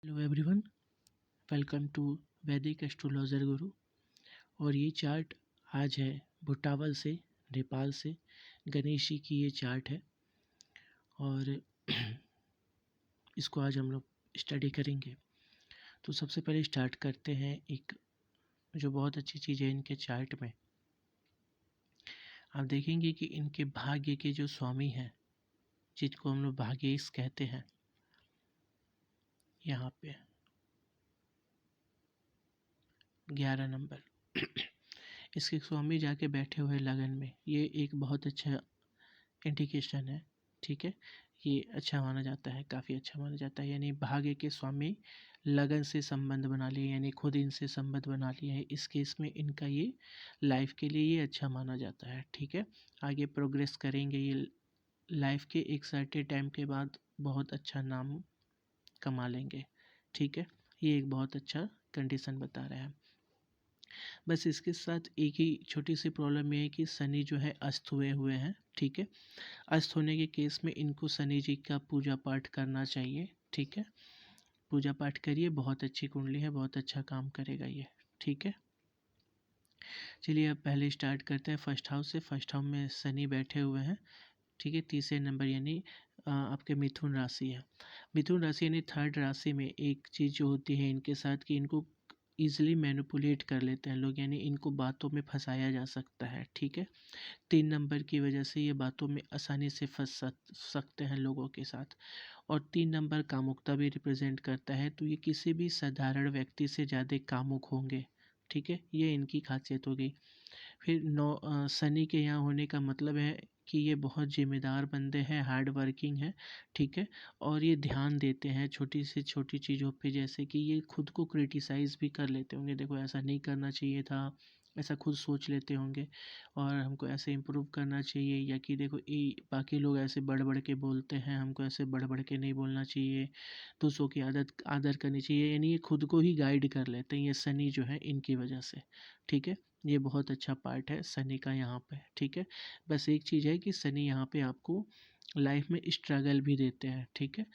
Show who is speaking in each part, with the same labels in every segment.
Speaker 1: Hello everyone, welcome to वैदिक astrologer गुरु। और ये चार्ट आज है भुटावल से, नेपाल से। गणेश जी की ये चार्ट है और इसको आज हम लोग स्टडी करेंगे। तो सबसे पहले स्टार्ट करते हैं। एक जो बहुत अच्छी चीज़ है इनके चार्ट में, आप देखेंगे कि इनके भाग्य के जो स्वामी हैं, जिनको हम लोग भाग्येश कहते हैं, यहाँ पे 11 नंबर इसके स्वामी जाके बैठे हुए लगन में। ये एक बहुत अच्छा इंडिकेशन है। ठीक है, ये अच्छा माना जाता है, काफ़ी अच्छा माना जाता है। यानी भाग्य के स्वामी लगन से संबंध बना लिए, यानी खुद इनसे संबंध बना लिया है। इस केस में इनका ये लाइफ के लिए ये अच्छा माना जाता है। ठीक है, आगे प्रोग्रेस करेंगे। ये लाइफ के एक सर्टेन टाइम के बाद बहुत अच्छा नाम कमा लेंगे। ठीक है, ये एक बहुत अच्छा कंडीशन बता रहा है। बस इसके साथ एक ही छोटी सी प्रॉब्लम ये है कि शनि जो है अस्त हुए हुए हैं। ठीक है, अस्त होने के केस में इनको शनि जी का पूजा पाठ करना चाहिए। ठीक है, पूजा पाठ करिए, बहुत अच्छी कुंडली है, बहुत अच्छा काम करेगा ये। ठीक है, चलिए अब पहले स्टार्ट करते हैं फर्स्ट हाउस से। फर्स्ट हाउस में शनि बैठे हुए हैं। ठीक है, तीसरे नंबर यानी आपके मिथुन राशि है। मिथुन राशि यानी थर्ड राशि में एक चीज़ जो होती है इनके साथ कि इनको ईजिली मैनिपुलेट कर लेते हैं लोग, यानी इनको बातों में फंसाया जा सकता है। ठीक है, 3 नंबर की वजह से ये बातों में आसानी से फंस सकते हैं लोगों के साथ। और 3 नंबर कामुकता भी रिप्रेजेंट करता है, तो ये किसी भी साधारण व्यक्ति से ज़्यादा कामुक होंगे। ठीक है, ये इनकी खासियत होगी। फिर शनि के यहाँ होने का मतलब है कि ये बहुत जिम्मेदार बंदे हैं, हार्ड वर्किंग है। ठीक है, और ये ध्यान देते हैं छोटी से छोटी चीज़ों पे, जैसे कि ये खुद को क्रिटिसाइज़ भी कर लेते होंगे, देखो ऐसा नहीं करना चाहिए था, ऐसा खुद सोच लेते होंगे। और हमको ऐसे इम्प्रूव करना चाहिए, या कि देखो बाकी लोग ऐसे बढ़ बढ़ के बोलते हैं, हमको ऐसे बढ़ बढ़ के नहीं बोलना चाहिए, दूसरों की आदर करनी चाहिए। यानी ये खुद को ही गाइड कर लेते हैं, ये शनि जो है इनकी वजह से। ठीक है, ये बहुत अच्छा पार्ट है शनि का यहाँ पे। ठीक है, बस एक चीज़ है कि शनि यहाँ पे आपको लाइफ में स्ट्रगल भी देते हैं। ठीक है,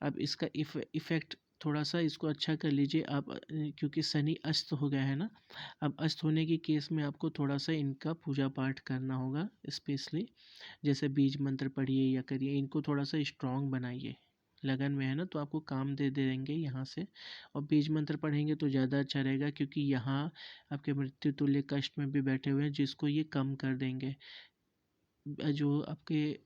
Speaker 1: अब इसका इफ़ेक्ट थोड़ा सा इसको अच्छा कर लीजिए आप, क्योंकि शनि अस्त हो गया है ना। अब अस्त होने के केस में आपको थोड़ा सा इनका पूजा पाठ करना होगा, स्पेशली जैसे बीज मंत्र पढ़िए या करिए, इनको थोड़ा सा स्ट्रॉन्ग बनाइए। लगन में है ना, तो आपको काम दे देंगे यहाँ से। और बीज मंत्र पढ़ेंगे तो ज़्यादा अच्छा रहेगा, क्योंकि यहाँ आपके मृत्यु तुल्य कष्ट में भी बैठे हुए हैं, जिसको ये कम कर देंगे। जो आपके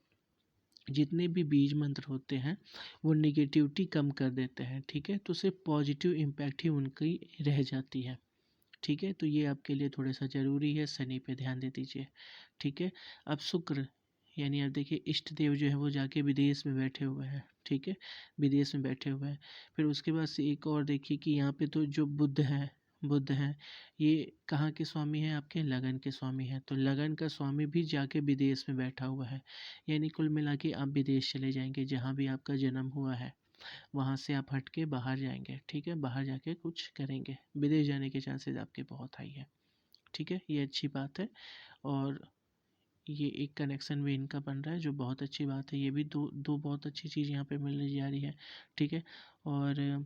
Speaker 1: जितने भी बीज मंत्र होते हैं वो निगेटिविटी कम कर देते हैं। ठीक है, तो सिर्फ पॉजिटिव इम्पैक्ट ही उनकी रह जाती है। ठीक है, तो ये आपके लिए थोड़ा सा ज़रूरी है, शनि पे ध्यान दे दीजिए। ठीक है, अब शुक्र यानी आप देखिए इष्ट देव जो है वो जाके विदेश में बैठे हुए हैं। ठीक है, विदेश में बैठे हुए हैं। फिर उसके बाद से एक और देखिए कि यहाँ पे तो जो बुद्ध हैं, ये कहाँ के स्वामी हैं? आपके लगन के स्वामी हैं। तो लगन का स्वामी भी जाके विदेश में बैठा हुआ है, यानी कुल मिला के आप विदेश चले जाएंगे, जहाँ भी आपका जन्म हुआ है वहाँ से आप हट के बाहर जाएंगे। ठीक है, बाहर जाके कुछ करेंगे, विदेश जाने के चांसेस आपके बहुत हाई है। ठीक है, ये अच्छी बात है। और ये एक कनेक्शन भी इनका बन रहा है, जो बहुत अच्छी बात है। ये भी दो दो बहुत अच्छी चीज़ यहाँ पे मिलने जा रही है। ठीक है, और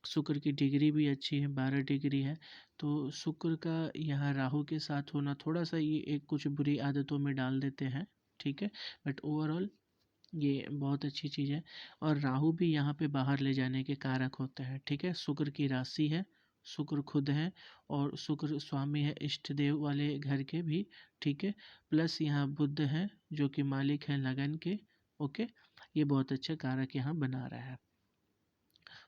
Speaker 1: शुक्र की डिग्री भी अच्छी है, 12 डिग्री है। तो शुक्र का यहाँ राहु के साथ होना थोड़ा सा ये एक कुछ बुरी आदतों में डाल देते हैं। ठीक है, बट ओवरऑल ये बहुत अच्छी चीज़ है। और राहु भी यहाँ पे बाहर ले जाने के कारक होते हैं। ठीक है, शुक्र की राशि है, शुक्र खुद है, और शुक्र स्वामी है इष्ट देव वाले घर के भी। ठीक है, प्लस यहाँ बुध है जो कि मालिक है लगन के। ओके, ये बहुत अच्छा कारक यहाँ बना रहा है।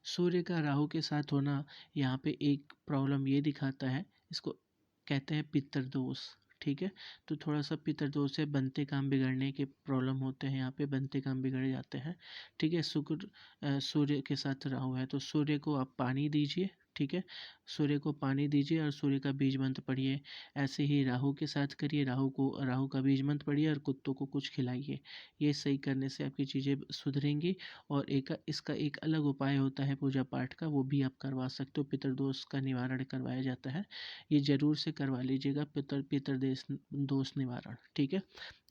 Speaker 1: सूर्य का राहु के साथ होना यहाँ पे एक प्रॉब्लम ये दिखाता है, इसको कहते हैं पितृदोष। ठीक है, तो थोड़ा सा पितृदोष से बनते काम बिगड़ने के प्रॉब्लम होते हैं, यहाँ पे बनते काम बिगड़ जाते हैं। ठीक है, सूर्य के साथ राहु है, तो सूर्य को आप पानी दीजिए। ठीक है, सूर्य को पानी दीजिए और सूर्य का बीज मंत्र पढ़िए। ऐसे ही राहु के साथ करिए, राहु का बीज मंत्र पढ़िए और कुत्तों को कुछ खिलाइए। ये सही करने से आपकी चीज़ें सुधरेंगी। और इसका एक अलग उपाय होता है पूजा पाठ का, वो भी आप करवा सकते हो। पितृदोष का निवारण करवाया जाता है, ये ज़रूर से करवा लीजिएगा, पितृदोष निवारण। ठीक है,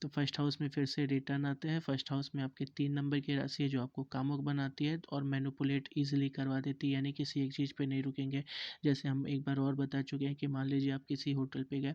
Speaker 1: तो फर्स्ट हाउस में फिर से रिटर्न आते हैं। फर्स्ट हाउस में आपके 3 नंबर की राशि है जो आपको कामुक बनाती है और मैनिपुलेट ईजिली करवा देती है, यानी किसी एक चीज़ पे नहीं रुकेंगे। जैसे हम एक बार और बता चुके हैं कि मान लीजिए आप किसी होटल पे गए,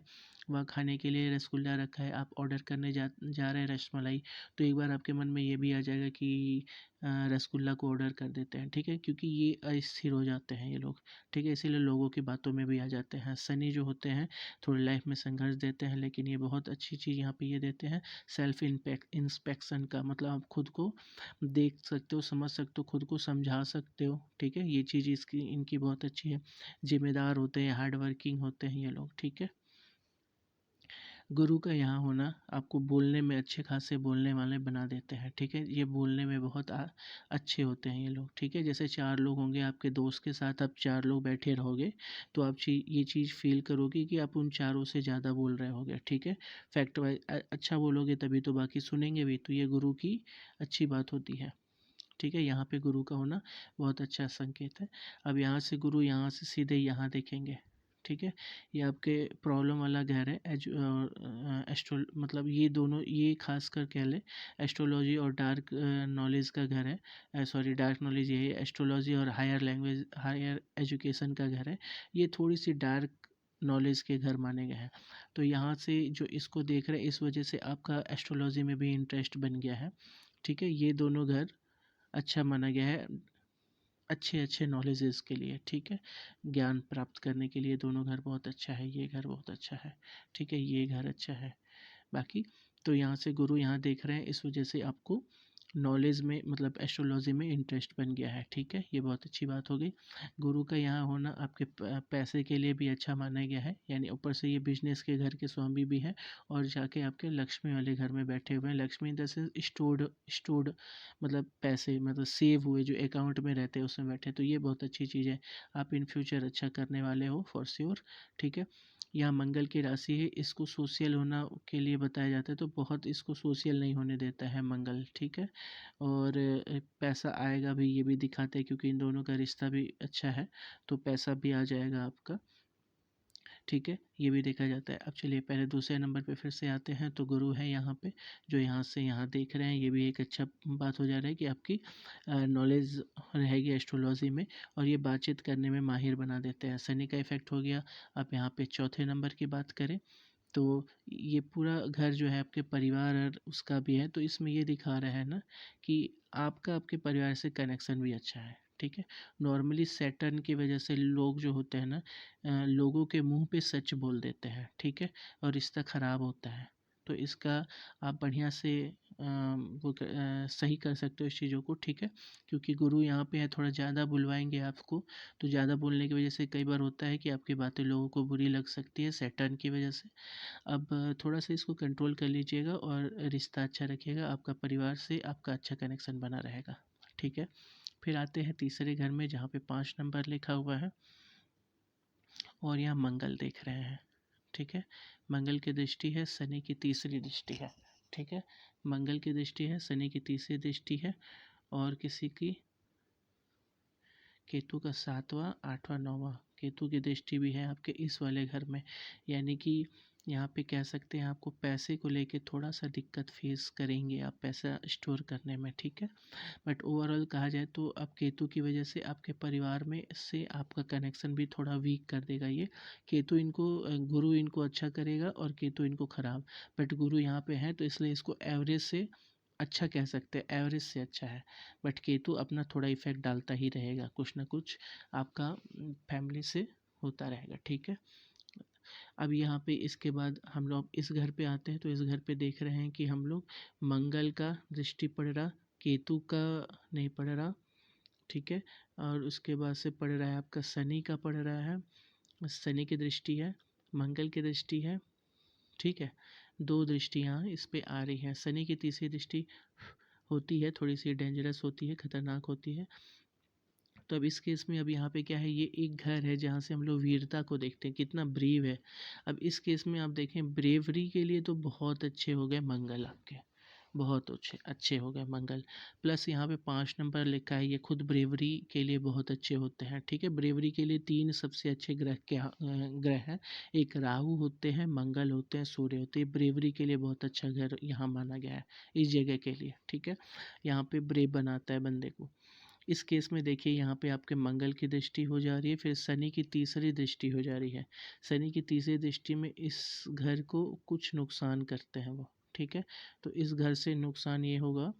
Speaker 1: वहाँ खाने के लिए रसगुल्ला रखा है, आप ऑर्डर करने जा रहे हैं रसमलाई, तो एक बार आपके मन में ये भी आ जाएगा कि रसगुल्ला को ऑर्डर कर देते हैं, ठीक है, क्योंकि ये अस्थिर हो जाते हैं ये लोग, ठीक है, इसीलिए लोगों की बातों में भी आ जाते हैं। शनि जो होते हैं थोड़ी लाइफ में संघर्ष देते हैं, लेकिन ये बहुत अच्छी चीज़ यहाँ पे ये देते हैं, सेल्फ इंस्पेक्शन का मतलब आप खुद को देख सकते हो, समझ सकते हो, खुद को समझा सकते हो, ठीक है, ये चीज़ इसकी इनकी बहुत अच्छी है। जिम्मेदार होते हैं, हार्ड वर्किंग होते हैं ये लोग, ठीक है। गुरु का यहाँ होना आपको बोलने में अच्छे खासे बोलने वाले बना देते हैं, ठीक है, ये बोलने में बहुत अच्छे होते हैं ये लोग, ठीक है। जैसे 4 लोग होंगे आपके दोस्त के साथ, आप 4 लोग बैठे रहोगे तो आप ये चीज़ फील करोगे कि आप उन चारों से ज़्यादा बोल रहे होगे, ठीक है। फैक्ट वाइज अच्छा बोलोगे तभी तो बाकी सुनेंगे भी, तो ये गुरु की अच्छी बात होती है, ठीक है। यहाँ पे गुरु का होना बहुत अच्छा संकेत है। अब यहाँ से गुरु यहाँ से सीधे यहाँ देखेंगे, ठीक है, ये आपके प्रॉब्लम वाला घर है। एस्ट्रो मतलब ये दोनों, ये खास कर कह ले एस्ट्रोलॉजी और डार्क नॉलेज का घर है, सॉरी डार्क नॉलेज ये है, एस्ट्रोलॉजी और हायर लैंग्वेज हायर एजुकेशन का घर है। ये थोड़ी सी डार्क नॉलेज के घर माने गए हैं। तो यहाँ से जो इसको देख रहे हैं, इस वजह से आपका एस्ट्रोलॉजी में भी इंटरेस्ट बन गया है, ठीक है। ये दोनों घर अच्छा माना गया है अच्छे अच्छे नॉलेजेस के लिए, ठीक है, ज्ञान प्राप्त करने के लिए दोनों घर बहुत अच्छा है। ये घर बहुत अच्छा है, ठीक है, ये घर अच्छा है। बाकी तो यहाँ से गुरु यहाँ देख रहे हैं, इस वजह से आपको नॉलेज में मतलब एस्ट्रोलॉजी में इंटरेस्ट बन गया है, ठीक है, ये बहुत अच्छी बात हो गई। गुरु का यहाँ होना आपके पैसे के लिए भी अच्छा माना गया है, यानी ऊपर से ये बिजनेस के घर के स्वामी भी हैं और जाके आपके लक्ष्मी वाले घर में बैठे हुए हैं। Lakshmi in the sense stored मतलब पैसे मतलब सेव हुए जो अकाउंट में रहते हैं उसमें बैठे, तो ये बहुत अच्छी चीज़ है। आप इन फ्यूचर अच्छा करने वाले हो फॉर श्योर, ठीक है। यहाँ मंगल की राशि है, इसको सोशल होना के लिए बताया जाता है, तो बहुत इसको सोशल नहीं होने देता है मंगल, ठीक है। और पैसा आएगा भी, ये भी दिखाते हैं, क्योंकि इन दोनों का रिश्ता भी अच्छा है, तो पैसा भी आ जाएगा आपका, ठीक है, ये भी देखा जाता है। अब चलिए पहले दूसरे नंबर पे फिर से आते हैं, तो गुरु है यहाँ पे जो यहाँ से यहाँ देख रहे हैं, ये भी एक अच्छा बात हो जा रहा है कि आपकी नॉलेज रहेगी एस्ट्रोलॉजी में और ये बातचीत करने में माहिर बना देते हैं। शनि का इफेक्ट हो गया। अब यहाँ पे चौथे नंबर की बात करें तो ये पूरा घर जो है आपके परिवार और उसका भी है, तो इसमें ये दिखा रहा है ना कि आपका आपके परिवार से कनेक्शन भी अच्छा है, ठीक है। नॉर्मली सैटर्न की वजह से लोग जो होते हैं ना लोगों के मुंह पे सच बोल देते हैं, ठीक है, और रिश्ता ख़राब होता है। तो इसका आप बढ़िया से सही कर सकते हो इस चीज़ों को, ठीक है, क्योंकि गुरु यहाँ पे है, थोड़ा ज़्यादा बुलवाएंगे आपको, तो ज़्यादा बोलने की वजह से कई बार होता है कि आपकी बातें लोगों को बुरी लग सकती है सैटर्न की वजह से। अब थोड़ा सा इसको कंट्रोल कर लीजिएगा और रिश्ता अच्छा रखिएगा, आपका परिवार से आपका अच्छा कनेक्शन बना रहेगा, ठीक है। फिर आते हैं तीसरे घर में जहाँ पे 5 नंबर लिखा हुआ है और यहाँ मंगल देख रहे हैं, ठीक है। मंगल की दृष्टि है, शनि की तीसरी दृष्टि है, ठीक है। मंगल की दृष्टि है, शनि की तीसरी दृष्टि है और किसी की केतु का 7वां 8वां 9वां केतु की दृष्टि भी है आपके इस वाले घर में, यानी कि यहाँ पे कह सकते हैं आपको पैसे को लेके थोड़ा सा दिक्कत फेस करेंगे आप पैसा स्टोर करने में, ठीक है। बट ओवरऑल कहा जाए तो अब केतु की वजह से आपके परिवार में से आपका कनेक्शन भी थोड़ा वीक कर देगा ये केतु, इनको गुरु इनको अच्छा करेगा और केतु इनको ख़राब, बट गुरु यहाँ पे है तो इसलिए इसको एवरेज से अच्छा कह सकते हैं, एवरेज से अच्छा है। बट केतु अपना थोड़ा इफेक्ट डालता ही रहेगा, कुछ ना कुछ आपका फैमिली से होता रहेगा, ठीक है। अब यहाँ पे इसके बाद हम लोग इस घर पे आते हैं, तो इस घर पे देख रहे हैं कि हम लोग मंगल का दृष्टि पड़ रहा, केतु का नहीं पड़ रहा, ठीक है। और उसके बाद से पड़ रहा है आपका शनि का पड़ रहा है, शनि की दृष्टि है, मंगल की दृष्टि है, ठीक है। 2 दृष्टियाँ इस पे आ रही हैं। शनि की तीसरी दृष्टि होती है, थोड़ी सी डेंजरस होती है, खतरनाक होती है। तो अब इस केस में अब यहाँ पे क्या है, ये एक घर है जहाँ से हम लोग वीरता को देखते हैं, कितना ब्रेव है। अब इस केस में आप देखें ब्रेवरी के लिए तो बहुत अच्छे हो गए मंगल आपके, बहुत अच्छे अच्छे हो गए मंगल। प्लस यहाँ पे 5 नंबर लिखा है, ये खुद ब्रेवरी के लिए बहुत अच्छे होते हैं, ठीक है। ब्रेवरी के लिए 3 सबसे अच्छे ग्रह ग्रह हैं। एक राहु होते हैं, मंगल होते हैं, सूर्य होते हैं। ब्रेवरी के लिए बहुत अच्छा ग्रह यहाँ माना गया है इस जगह के लिए, ठीक है। यहाँ पे ब्रेव बनाता है बंदे को। इस केस में देखिए यहाँ पे आपके मंगल की दृष्टि हो जा रही है, फिर शनि की तीसरी दृष्टि हो जा रही है। शनि की तीसरी दृष्टि में इस घर को कुछ नुकसान करते हैं वो, ठीक है। तो इस घर से नुकसान ये होगा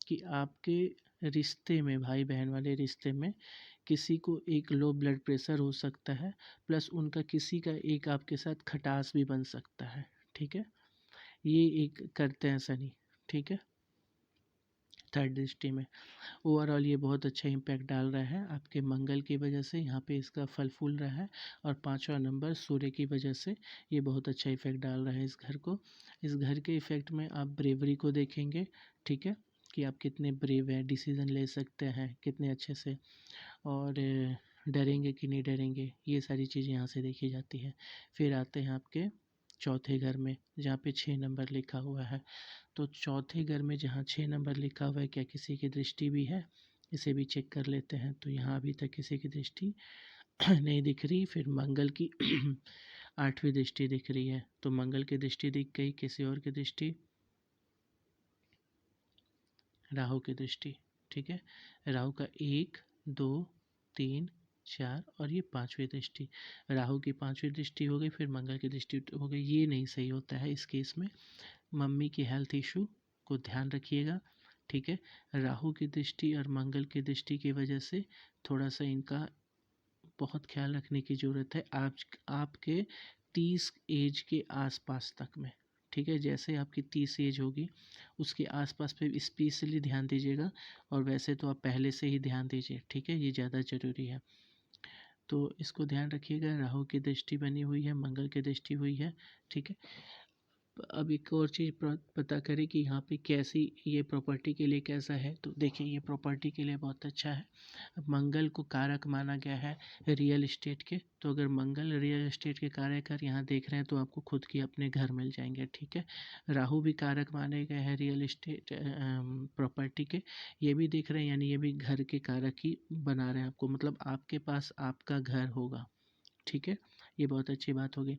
Speaker 1: कि आपके रिश्ते में, भाई बहन वाले रिश्ते में किसी को एक लो ब्लड प्रेशर हो सकता है, प्लस उनका किसी का एक आपके साथ खटास भी बन सकता है, ठीक है। ये एक करते हैं शनि, ठीक है, थर्ड दृष्टि में। ओवरऑल ये बहुत अच्छा इम्पैक्ट डाल रहा है आपके मंगल की वजह से, यहाँ पे इसका फल फूल रहा है। और 5वां नंबर सूर्य की वजह से ये बहुत अच्छा इफेक्ट डाल रहा है इस घर को। इस घर के इफेक्ट में आप ब्रेवरी को देखेंगे, ठीक है, कि आप कितने ब्रेव हैं, डिसीज़न ले सकते हैं कितने अच्छे से, और डरेंगे कि नहीं डरेंगे, ये सारी चीज़ें यहाँ से देखी जाती है। फिर आते हैं आपके चौथे घर में, जहाँ पे 6 नंबर लिखा हुआ है। तो चौथे घर में जहाँ 6 नंबर लिखा हुआ है, क्या किसी की दृष्टि भी है? इसे भी चेक कर लेते हैं। तो यहाँ अभी तक किसी की दृष्टि नहीं दिख रही। फिर मंगल की 8वीं दृष्टि दिख रही है। तो मंगल की दृष्टि दिख गई, किसी और की दृष्टि, राहु की दृष्टि, ठीक है। राहु का 1, 2, 3, 4 और ये 5वीं दृष्टि। राहु की 5वीं दृष्टि हो गई, फिर मंगल की दृष्टि हो गई। ये नहीं सही होता है इस केस में। मम्मी की हेल्थ इशू को ध्यान रखिएगा, ठीक है। राहु की दृष्टि और मंगल की दृष्टि की वजह से थोड़ा सा इनका बहुत ख्याल रखने की ज़रूरत है। आपके 30 एज के आसपास तक में, ठीक है। जैसे आपकी 30 एज होगी उसके आसपास पे स्पेशली ध्यान दीजिएगा, और वैसे तो आप पहले से ही ध्यान दीजिए, ठीक है, ये ज़्यादा ज़रूरी है। तो इसको ध्यान रखिएगा। राहु की दृष्टि बनी हुई है, मंगल की दृष्टि हुई है, ठीक है। अब एक और चीज़ पता करें कि यहाँ पे कैसी, ये प्रॉपर्टी के लिए कैसा है। तो देखिए ये प्रॉपर्टी के लिए बहुत अच्छा है। अब मंगल को कारक माना गया है रियल एस्टेट के। तो अगर मंगल रियल एस्टेट के कारक यहाँ देख रहे हैं तो आपको खुद की अपने घर मिल जाएंगे, ठीक है। राहु भी कारक माने गए हैं रियल एस्टेट प्रॉपर्टी के, ये भी देख रहे हैं, यानी ये भी घर के कारक ही बना रहे हैं आपको, मतलब आपके पास आपका घर होगा, ठीक है। ये बहुत अच्छी बात होगी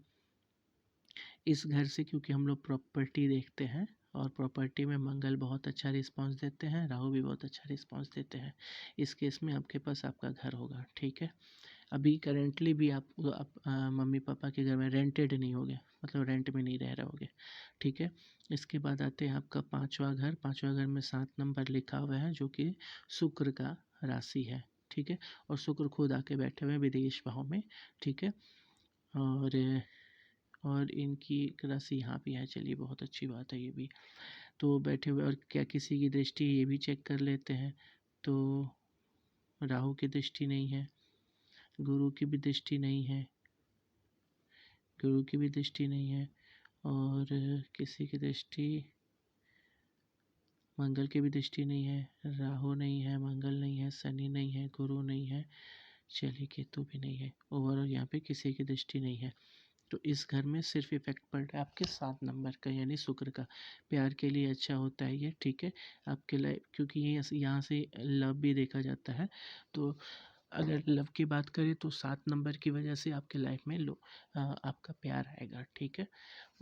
Speaker 1: इस घर से, क्योंकि हम लोग प्रॉपर्टी देखते हैं और प्रॉपर्टी में मंगल बहुत अच्छा रिस्पांस देते हैं, राहु भी बहुत अच्छा रिस्पांस देते हैं। इस केस में आपके पास आपका घर होगा, ठीक है। अभी करेंटली भी आप मम्मी पापा के घर में रेंटेड नहीं होगे, मतलब रेंट में नहीं रह रहे होगे, ठीक है। इसके बाद आते हैं आपका 5वां घर। 5वां घर में 7 नंबर लिखा हुआ है, जो कि शुक्र का राशि है, ठीक है। और शुक्र खुद आके बैठे हुए हैं विदेश भाव में, ठीक है। और इनकी एक राशि यहाँ भी है, चलिए बहुत अच्छी बात है ये भी। तो बैठे हुए, और क्या किसी की दृष्टि, ये भी चेक कर लेते हैं। तो राहु की दृष्टि नहीं है, गुरु की भी दृष्टि नहीं है, गुरु की भी दृष्टि नहीं है, और किसी की दृष्टि, मंगल की भी दृष्टि नहीं है, राहु नहीं है, मंगल नहीं है, शनि नहीं है, गुरु नहीं है, चलिए केतु भी नहीं है। ओवरऑल यहाँ पे किसी की दृष्टि नहीं है। तो इस घर में सिर्फ इफेक्ट पड़ रहा है आपके 7 नंबर का, यानी शुक्र का। प्यार के लिए अच्छा होता है ये, ठीक है। आपके लाइफ, क्योंकि ये यहाँ से लव भी देखा जाता है। तो अगर लव की बात करें तो 7 नंबर की वजह से आपके लाइफ में आपका प्यार आएगा, ठीक है।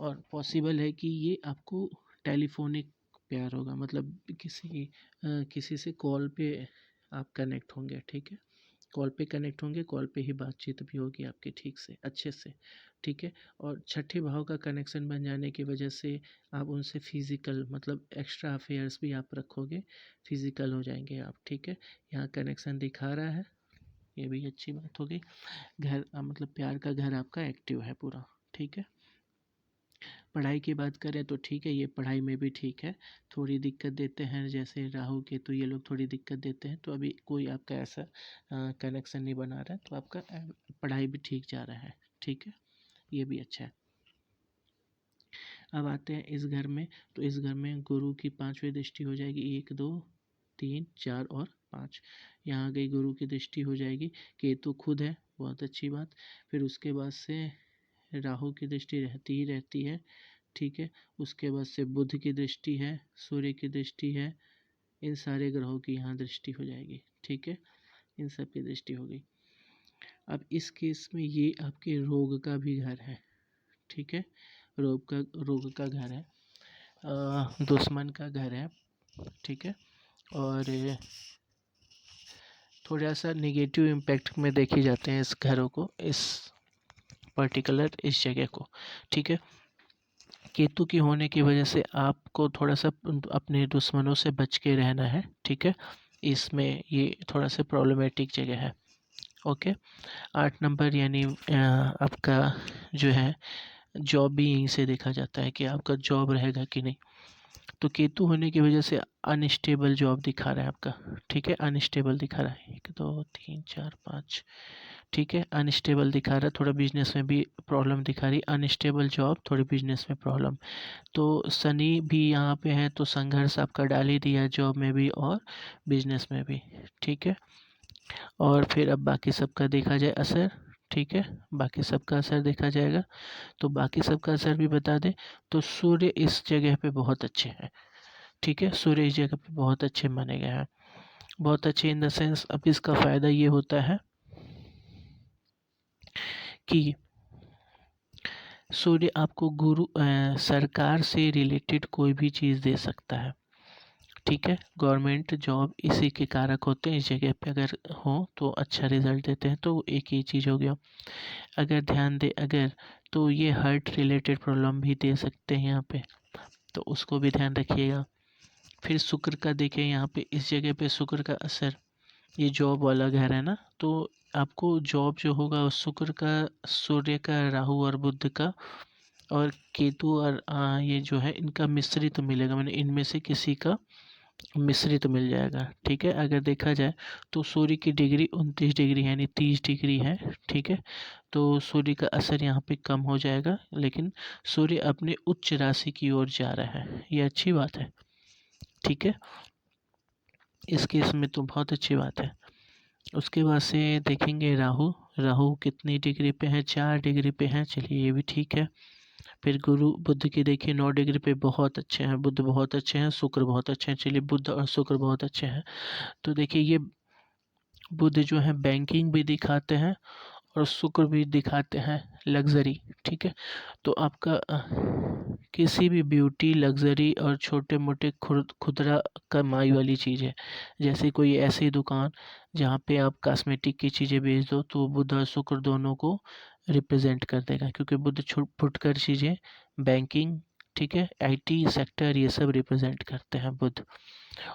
Speaker 1: और पॉसिबल है कि ये आपको टेलीफोनिक प्यार होगा, मतलब किसी से कॉल पे आप कनेक्ट होंगे, ठीक है। कॉल पे कनेक्ट होंगे, कॉल पे ही बातचीत भी होगी आपकी ठीक से, अच्छे से, ठीक है। और छठे भाव का कनेक्शन बन जाने की वजह से आप उनसे फिज़िकल, मतलब एक्स्ट्रा अफेयर्स भी आप रखोगे, फिज़िकल हो जाएंगे आप, ठीक है। यहाँ कनेक्शन दिखा रहा है, ये भी अच्छी बात होगी। घर मतलब प्यार का घर आपका एक्टिव है पूरा, ठीक है। पढ़ाई की बात करें तो ठीक है, ये पढ़ाई में भी ठीक है। थोड़ी दिक्कत देते हैं, जैसे राहु के, तो ये लोग थोड़ी दिक्कत देते हैं। तो अभी कोई आपका ऐसा कनेक्शन नहीं बना रहा है, तो आपका पढ़ाई भी ठीक जा रहा है, ठीक है। ये भी अच्छा है। अब आते हैं इस घर में। तो इस घर में गुरु की 5वीं दृष्टि हो जाएगी, 1, 2, 3, 4 और 5। यहाँ गई गुरु की दृष्टि हो जाएगी। केतु खुद है, बहुत अच्छी बात। फिर उसके बाद से राहु की दृष्टि रहती ही रहती है, ठीक है। उसके बाद से बुध की दृष्टि है, सूर्य की दृष्टि है, इन सारे ग्रहों की यहाँ दृष्टि हो जाएगी, ठीक है। इन सब की दृष्टि हो गई। अब इस केस में ये आपके रोग का भी घर है, ठीक है। रोग का घर है, दुश्मन का घर है, ठीक है। और थोड़ा सा नेगेटिव इम्पैक्ट में देखे जाते हैं इस घरों को, इस पर्टिकुलर इस जगह को, ठीक है। केतु की होने की वजह से आपको थोड़ा सा अपने दुश्मनों से बच के रहना है, ठीक है। इसमें ये थोड़ा सा प्रॉब्लमेटिक जगह है, ओके। 8 नंबर यानी आपका जो है जॉब भी यहीं से देखा जाता है कि आपका जॉब रहेगा कि नहीं। तो केतु होने की वजह से अनस्टेबल जॉब दिखा रहा है आपका, ठीक है। अनस्टेबल दिखा रहा है, 1 2 3 4 5, ठीक है। अनस्टेबल दिखा रहा है, थोड़ा बिजनेस में भी प्रॉब्लम दिखा रही है। अनस्टेबल जॉब, थोड़ी बिजनेस में प्रॉब्लम। तो शनि भी यहाँ पे है, तो संघर्ष आपका डाल ही दिया जॉब में भी और बिजनेस में भी, ठीक है। और फिर अब बाकी सबका देखा जाए असर, ठीक है। बाकी सबका असर देखा जाएगा, तो बाकी सबका असर भी बता दें। तो सूर्य इस जगह पे बहुत अच्छे हैं, ठीक है। सूर्य इस जगह पे बहुत अच्छे माने गए हैं, बहुत अच्छे इन द सेंस। अब इसका फ़ायदा ये होता है कि सूर्य आपको सरकार से रिलेटेड कोई भी चीज़ दे सकता है, ठीक है। गवर्नमेंट जॉब इसी के कारक होते हैं, इस जगह पे अगर हो तो अच्छा रिजल्ट देते हैं, तो एक ये चीज़ हो गया। अगर ध्यान दे अगर, तो ये हार्ट रिलेटेड प्रॉब्लम भी दे सकते हैं यहाँ पे, तो उसको भी ध्यान रखिएगा। फिर शुक्र का देखें यहाँ पे, इस जगह पे शुक्र का असर, ये जॉब वाला घर है ना, तो आपको जॉब जो होगा वो शुक्र का, सूर्य का, राहु और बुध का और केतु और ये जो है इनका मिश्रित मिलेगा, मैंने इनमें से किसी का मिश्रित मिल जाएगा, ठीक है। अगर देखा जाए तो सूर्य की डिग्री 29 डिग्री यानी 30 डिग्री है, ठीक है। तो सूर्य का असर यहाँ पे कम हो जाएगा, लेकिन सूर्य अपने उच्च राशि की ओर जा रहा है, ये अच्छी बात है, ठीक है। इस केस में तो बहुत अच्छी बात है। उसके बाद से देखेंगे राहु, राहु कितनी डिग्री पे है, 4 डिग्री पे है, चलिए ये भी ठीक है। फिर गुरु बुध की देखिए 9 डिग्री पे, बहुत अच्छे हैं बुध, बहुत अच्छे हैं, शुक्र बहुत अच्छे हैं, चलिए बुध और शुक्र बहुत अच्छे हैं। तो देखिए ये बुध जो है बैंकिंग भी दिखाते हैं और शुक्र भी दिखाते हैं लग्जरी, ठीक है। तो आपका किसी भी ब्यूटी, लग्जरी और छोटे मोटे खुदरा कमाई वाली चीज़ है, जैसे कोई ऐसी दुकान जहाँ पे आप कॉस्मेटिक की चीज़ें बेच दो, तो बुध और शुक्र दोनों को रिप्रेजेंट कर देगा, क्योंकि बुध फुटकर चीज़ें, बैंकिंग, ठीक है, आईटी सेक्टर, ये सब रिप्रेजेंट करते हैं बुध।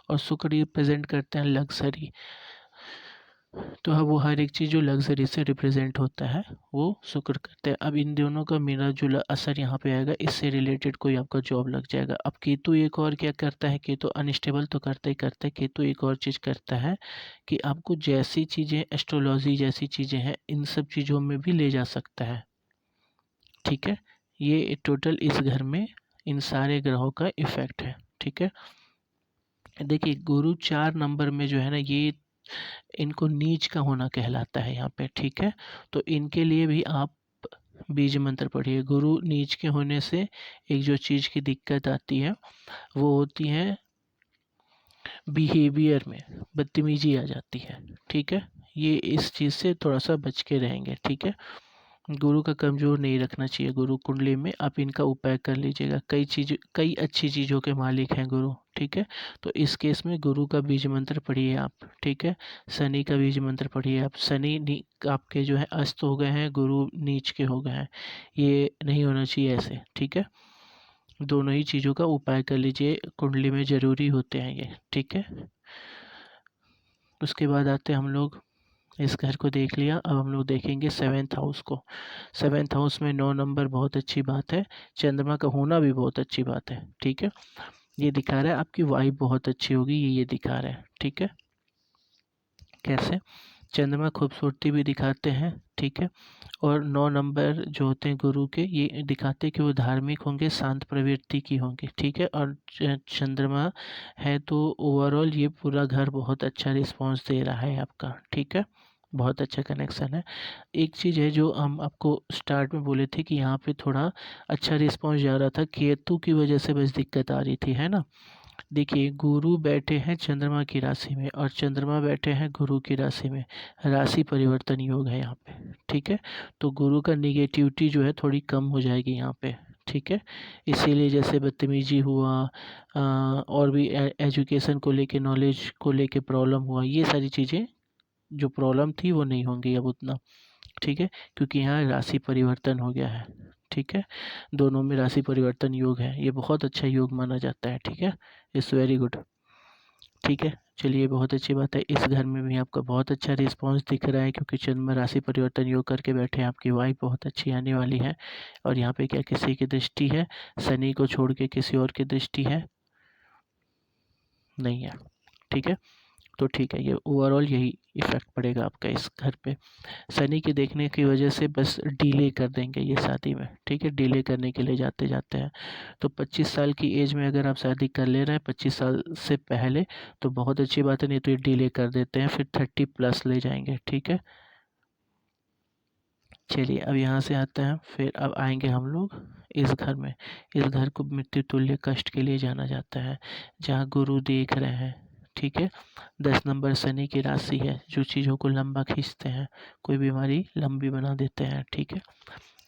Speaker 1: और शुक्र रिप्रेजेंट करते हैं लग्जरी, तो अब वो हर एक चीज़ जो लग्जरी से रिप्रेजेंट होता है वो शुक्र करते हैं। अब इन दोनों का मिला जुला असर यहाँ पे आएगा, इससे रिलेटेड कोई आपका जॉब लग जाएगा। अब केतु एक और क्या करता है, केतु अनस्टेबल तो करता ही करता है, केतु एक और चीज़ करता है कि आपको जैसी चीज़ें, एस्ट्रोलॉजी जैसी चीज़ें हैं, इन सब चीज़ों में भी ले जा सकता है, ठीक है। ये टोटल इस घर में इन सारे ग्रहों का इफेक्ट है, ठीक है। देखिए गुरु 4 नंबर में जो है ना, ये इनको नीच का होना कहलाता है यहाँ पे, ठीक है। तो इनके लिए भी आप बीज मंत्र पढ़िए। गुरु नीच के होने से एक जो चीज़ की दिक्कत आती है वो होती है बिहेवियर में बदतमीजी आ जाती है, ठीक है। ये इस चीज़ से थोड़ा सा बच के रहेंगे, ठीक है। गुरु का कमज़ोर नहीं रखना चाहिए गुरु कुंडली में, आप इनका उपाय कर लीजिएगा। कई अच्छी चीज़ों के मालिक हैं गुरु, ठीक है। तो इस केस में गुरु का बीज मंत्र पढ़िए आप, ठीक है। शनि का बीज मंत्र पढ़िए आप। आपके जो है अस्त हो गए हैं, गुरु नीच के हो गए हैं, ये नहीं होना चाहिए ऐसे, ठीक है। दोनों ही चीज़ों का उपाय कर लीजिए, कुंडली में ज़रूरी होते हैं ये, ठीक है। उसके बाद आते हैं हम लोग, इस घर को देख लिया, अब हम लोग देखेंगे 7th हाउस को। 7th हाउस में 9 नंबर बहुत अच्छी बात है, चंद्रमा का होना भी बहुत अच्छी बात है, ठीक है। ये दिखा रहा है आपकी वाइब बहुत अच्छी होगी, ये दिखा रहा है, ठीक है। कैसे, चंद्रमा खूबसूरती भी दिखाते हैं, ठीक है। और 9 नंबर जो होते हैं गुरु के, ये दिखाते हैं कि वो धार्मिक होंगे, शांत प्रवृत्ति की होंगे, ठीक है। और चंद्रमा है तो ओवरऑल ये पूरा घर बहुत अच्छा रिस्पॉन्स दे रहा है आपका, ठीक है। बहुत अच्छा कनेक्शन है। एक चीज़ है जो हम आपको स्टार्ट में बोले थे कि यहाँ पे थोड़ा अच्छा रिस्पॉन्स जा रहा था, केतु की वजह से बस दिक्कत आ रही थी, है ना। देखिए, गुरु बैठे हैं चंद्रमा की राशि में और चंद्रमा बैठे हैं गुरु की राशि में। राशि परिवर्तन योग है यहाँ पे, ठीक है। तो गुरु का निगेटिविटी जो है थोड़ी कम हो जाएगी यहाँ पे, ठीक है। इसीलिए जैसे बदतमीजी हुआ, और भी एजुकेशन को लेके, नॉलेज को लेके प्रॉब्लम हुआ, ये सारी चीज़ें जो प्रॉब्लम थी वो नहीं होंगी अब उतना, ठीक है। क्योंकि यहाँ राशि परिवर्तन हो गया है, ठीक है। दोनों में राशि परिवर्तन योग है, ये बहुत अच्छा योग माना जाता है, ठीक है। इट्स वेरी गुड, ठीक है। चलिए, बहुत अच्छी बात है। इस घर में भी आपका बहुत अच्छा रिस्पॉन्स दिख रहा है, क्योंकि चंद्रमा राशि परिवर्तन योग करके बैठे हैं। आपकी वाइफ बहुत अच्छी आने वाली है। और यहाँ पे क्या किसी की दृष्टि है? शनि को छोड़ के किसी और की दृष्टि है? नहीं है, ठीक है। तो ठीक है, ये ओवरऑल यही इफेक्ट पड़ेगा आपका इस घर पे। शनि के देखने की वजह से बस डिले कर देंगे ये शादी में, ठीक है। डिले करने के लिए जाते जाते हैं। तो 25 साल की एज में अगर आप शादी कर ले रहे हैं 25 साल से पहले, तो बहुत अच्छी बात है। नहीं तो ये डिले कर देते हैं, फिर 30+ ले जाएंगे, ठीक है। चलिए, अब यहाँ से आते हैं, फिर अब आएंगे हम लोग इस घर में। इस घर को मृत्यु तुल्य कष्ट के लिए जाना जाता है, जहाँ गुरु देख रहे हैं, ठीक है। 10 नंबर शनि की राशि है, जो चीज़ों को लंबा खींचते हैं, कोई बीमारी लंबी बना देते हैं, ठीक है।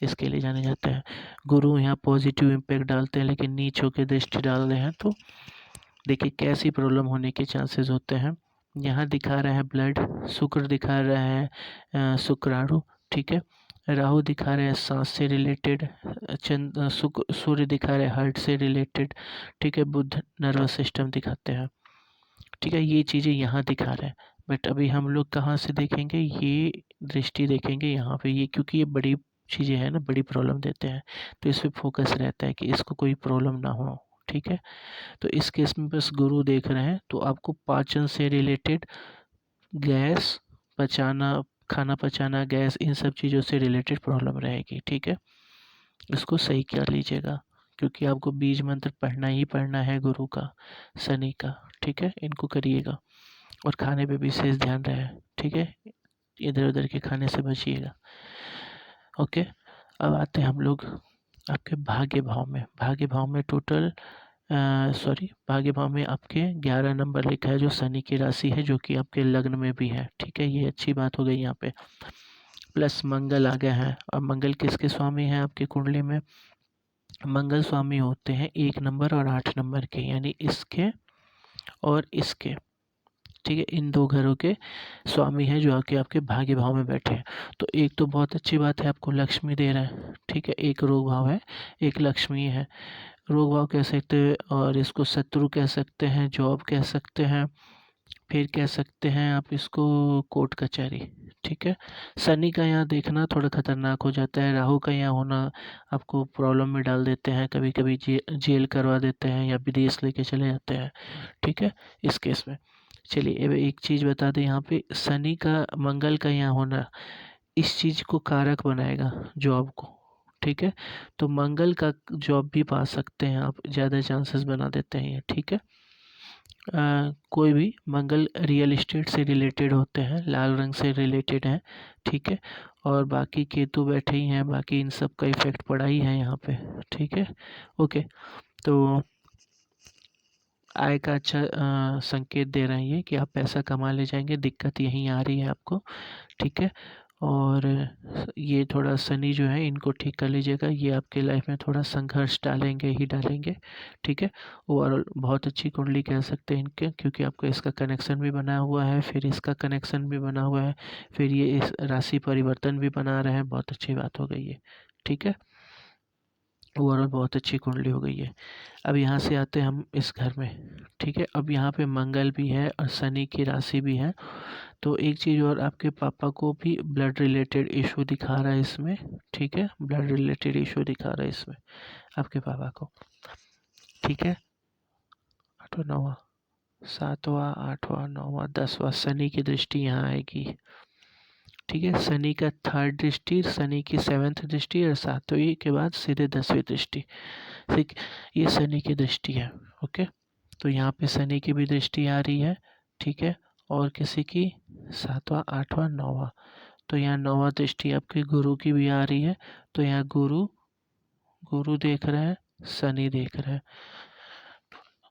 Speaker 1: इसके लिए जाने जाते हैं। गुरु यहाँ पॉजिटिव इम्पैक्ट डालते हैं, लेकिन नीच होकर दृष्टि डाल रहे हैं, तो देखिए कैसी प्रॉब्लम होने के चांसेस होते हैं। यहाँ दिखा रहा है ब्लड, शुक्र दिखा रहा है शुक्राणु, ठीक है। राहु दिखा रहे हैं सांस से रिलेटेड, सूर्य दिखा रहे हैं हार्ट से रिलेटेड, ठीक है। बुध नर्वस सिस्टम दिखाते हैं, ठीक है। ये चीज़ें यहाँ दिखा रहे हैं। बट अभी हम लोग कहाँ से देखेंगे? ये दृष्टि देखेंगे यहाँ पे, ये क्योंकि ये बड़ी चीज़ें हैं ना, बड़ी प्रॉब्लम देते हैं, तो इस पे फोकस रहता है कि इसको कोई प्रॉब्लम ना हो, ठीक है। तो इस केस में बस गुरु देख रहे हैं, तो आपको पाचन से रिलेटेड, गैस पचाना, खाना पचाना, गैस, इन सब चीज़ों से रिलेटेड प्रॉब्लम रहेगी, ठीक है। इसको सही कर लीजिएगा, क्योंकि आपको बीज मंत्र पढ़ना ही पढ़ना है गुरु का, शनि का, ठीक है। इनको करिएगा और खाने पे विशेष ध्यान रहे, ठीक है। इधर उधर के खाने से बचिएगा, ओके। अब आते हैं हम लोग आपके भाग्य भाव में। भाग्य भाव में टोटल भाग्य भाव में आपके 11 नंबर लिखा है, जो शनि की राशि है, जो कि आपके लग्न में भी है, ठीक है। ये अच्छी बात हो गई यहाँ पे। प्लस मंगल आ गया है, और मंगल किसके स्वामी हैं आपकी कुंडली में? मंगल स्वामी होते हैं 1 नंबर और 8 नंबर के, यानी इसके और इसके, ठीक है। इन दो घरों के स्वामी हैं, जो आके आपके भाग्य भाव में बैठे हैं। तो एक तो बहुत अच्छी बात है, आपको लक्ष्मी दे रहा है, ठीक है। एक रोग भाव है, एक लक्ष्मी है। रोग भाव कह सकते हैं, और इसको शत्रु कह सकते हैं, जॉब कह सकते हैं, फिर कह सकते हैं आप इसको कोर्ट कचहरी, ठीक है। शनि का यहाँ देखना थोड़ा खतरनाक हो जाता है। राहु का यहाँ होना आपको प्रॉब्लम में डाल देते हैं, कभी कभी जेल करवा देते हैं या विदेश लेके चले जाते हैं, ठीक है, इस केस में। चलिए, अब एक चीज़ बता दें, यहाँ पे शनि का, मंगल का यहाँ होना इस चीज़ को कारक बनाएगा, जॉब को, ठीक है। तो मंगल का जॉब भी पा सकते हैं आप, ज़्यादा चांसेस बना देते हैं ये, ठीक है। कोई भी मंगल रियल इस्टेट से रिलेटेड होते हैं, लाल रंग से रिलेटेड हैं, ठीक है। और बाकी केतु बैठे ही हैं, बाकी इन सब का इफेक्ट पड़ा ही है यहाँ पे, ठीक है, ओके। तो आय का अच्छा संकेत दे रहे हैं ये, कि आप पैसा कमा ले जाएंगे, दिक्कत यहीं आ रही है आपको, ठीक है। और ये थोड़ा शनि जो है, इनको ठीक कर लीजिएगा, ये आपके लाइफ में थोड़ा संघर्ष डालेंगे ही डालेंगे, ठीक है। ओवरऑल बहुत अच्छी कुंडली कह सकते हैं इनके, क्योंकि आपको इसका कनेक्शन भी बना हुआ है, फिर इसका कनेक्शन भी बना हुआ है, फिर ये इस राशि परिवर्तन भी बना रहे हैं, बहुत अच्छी बात हो गई है, ठीक है। ओवरऑल बहुत अच्छी कुंडली हो गई है। अब यहाँ से आते हैं हम इस घर में, ठीक है। अब यहाँ पे मंगल भी है और शनि की राशि भी है। तो एक चीज़ और, आपके पापा को भी ब्लड रिलेटेड इशू दिखा रहा है इसमें, ठीक है। ब्लड रिलेटेड इशू दिखा रहा है इसमें आपके पापा को, ठीक है। 8वां 9वां 7वां 8वां 9वां 10वां शनि की दृष्टि यहाँ आएगी, ठीक है। शनि का 3rd दृष्टि, शनि की 7th दृष्टि, और 7वीं के बाद सीधे 10वीं दृष्टि, ठीक। ये शनि की दृष्टि है, ओके। तो यहाँ पे शनि की भी दृष्टि आ रही है, ठीक है। और किसी की 7वां, 8वां, 9वां। तो यहाँ 9वां दृष्टि आपकी गुरु की भी आ रही है। तो यहाँ गुरु गुरु देख रहा है, शनि देख रहा है।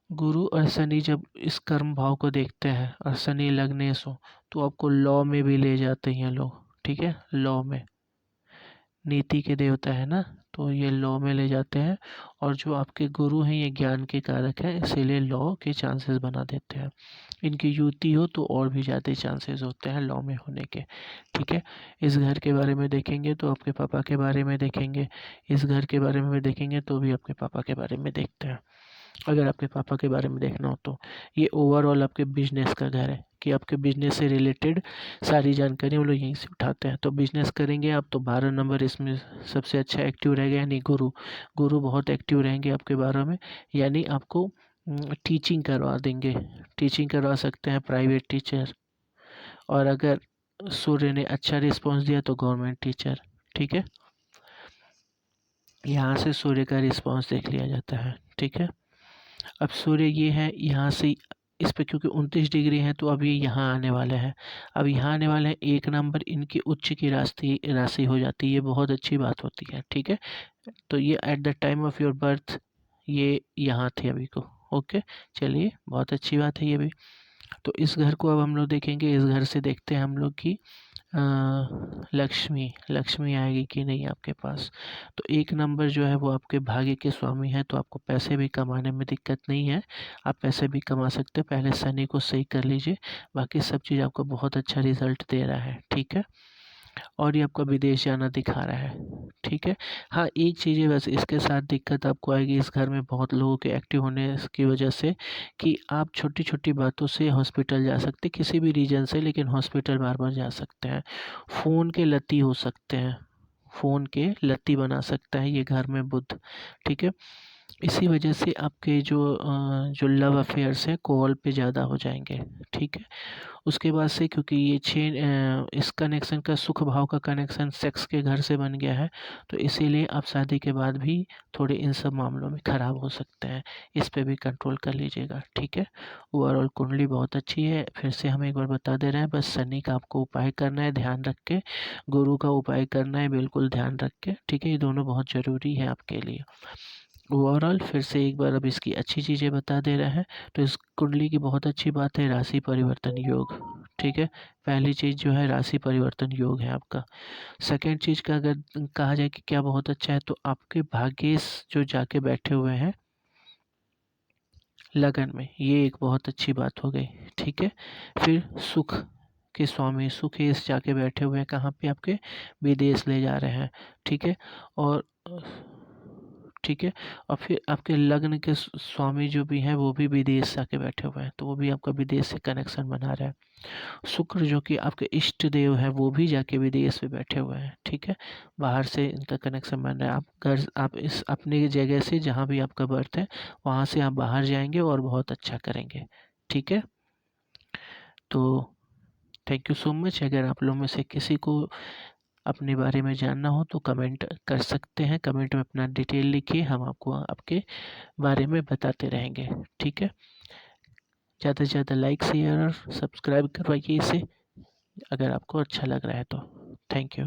Speaker 1: गुरु और शनि जब इस कर्म भाव को देखते हैं और शनि लग्नेश हो तो आपको लॉ में भी ले जाते हैं लोग, ठीक है। लॉ में, नीति के देवता है ना, तो ये लॉ में ले जाते हैं। और जो आपके गुरु हैं ये ज्ञान के कारक हैं, इसीलिए लॉ के चांसेस बना देते हैं। इनकी युति हो तो और भी ज़्यादा चांसेस होते हैं लॉ में होने के, ठीक है। इस घर के बारे में देखेंगे तो आपके पापा के बारे में देखेंगे, इस घर के बारे में भी देखेंगे तो भी आपके पापा के बारे में देखते हैं। अगर आपके पापा के बारे में देखना हो तो ये ओवरऑल आपके बिजनेस का घर है कि आपके बिजनेस से रिलेटेड सारी जानकारी हम लोग यहीं से उठाते हैं। तो बिजनेस करेंगे आप तो 12 नंबर इसमें सबसे अच्छा एक्टिव रहेगा, यानी गुरु गुरु बहुत एक्टिव रहेंगे आपके 12 में, यानी आपको टीचिंग करवा देंगे, टीचिंग करवा सकते हैं, प्राइवेट टीचर। और अगर सूर्य ने अच्छा रिस्पॉन्स दिया तो गवर्नमेंट टीचर, ठीक है। यहाँ से सूर्य का रिस्पॉन्स देख लिया जाता है, ठीक है। अब सूर्य ये है यहाँ से इस पे, क्योंकि 29 डिग्री है तो अब ये यहाँ आने वाले हैं। अब यहाँ आने वाले हैं 1 नंबर, इनकी उच्च की राशि हो जाती है, ये बहुत अच्छी बात होती है, ठीक है। तो ये at the time of your birth ये यहाँ थे अभी को, ओके। चलिए, बहुत अच्छी बात है ये भी। तो इस घर को अब हम लोग देखेंगे, इस घर से देखते हैं हम लोग की लक्ष्मी आएगी कि नहीं आपके पास। तो 1 नंबर जो है वो आपके भाग्य के स्वामी है, तो आपको पैसे भी कमाने में दिक्कत नहीं है, आप पैसे भी कमा सकते हैं। पहले शनि को सही कर लीजिए, बाकी सब चीज़ आपको बहुत अच्छा रिजल्ट दे रहा है, ठीक है। और ये आपका विदेश जाना दिखा रहा है, ठीक है। हाँ, एक चीज़ है बस, इसके साथ दिक्कत आपको आएगी इस घर में बहुत लोगों के एक्टिव होने की वजह से, कि आप छोटी छोटी बातों से हॉस्पिटल जा सकते हैं किसी भी रीजन से, लेकिन हॉस्पिटल बार बार जा सकते हैं। फ़ोन के लती हो सकते हैं, फ़ोन के लती बना सकता है ये घर में बुध, ठीक है। इसी वजह से आपके जो लव अफेयर्स हैं कॉल पे ज़्यादा हो जाएंगे, ठीक है। उसके बाद से, क्योंकि ये इस कनेक्शन का, सुख भाव का कनेक्शन सेक्स के घर से बन गया है, तो इसीलिए आप शादी के बाद भी थोड़े इन सब मामलों में ख़राब हो सकते हैं। इस पे भी कंट्रोल कर लीजिएगा, ठीक है। ओवरऑल कुंडली बहुत अच्छी है, फिर से हम एक बार बता दे रहे हैं, बस शनि का आपको उपाय करना है ध्यान रख के, गुरु का उपाय करना है बिल्कुल ध्यान रख के, ठीक है। ये दोनों बहुत ज़रूरी है आपके लिए। ओवरऑल फिर से एक बार अब इसकी अच्छी चीज़ें बता दे रहे हैं। तो इस कुंडली की बहुत अच्छी बात है राशि परिवर्तन योग, ठीक है। पहली चीज़ जो है राशि परिवर्तन योग है आपका। सेकंड चीज़ का अगर कहा जाए कि क्या बहुत अच्छा है, तो आपके भाग्येश जो जाके बैठे हुए हैं लगन में, ये एक बहुत अच्छी बात हो गई, ठीक है। फिर सुख के स्वामी सुखेश जाके बैठे हुए हैं, कहाँ पे आपके विदेश ले जा रहे हैं, ठीक है। और ठीक है। और फिर आपके लग्न के स्वामी जो भी हैं वो भी विदेश जाके बैठे हुए हैं, तो वो भी आपका विदेश से कनेक्शन बना रहा है। शुक्र जो कि आपके इष्ट देव है वो भी जाके विदेश में बैठे हुए हैं, ठीक है। बाहर से इनका कनेक्शन बन रहा है। आप इस अपने जगह से जहाँ भी आपका बर्थ है वहाँ से आप बाहर जाएंगे और बहुत अच्छा करेंगे, ठीक है। तो थैंक यू सो मच। अगर आप लोगों में से किसी को अपने बारे में जानना हो तो कमेंट कर सकते हैं, कमेंट में अपना डिटेल लिखिए, हम आपको आपके बारे में बताते रहेंगे, ठीक है। ज़्यादा से ज़्यादा लाइक शेयर और सब्सक्राइब करवाइए इसे, अगर आपको अच्छा लग रहा है तो। Thank you.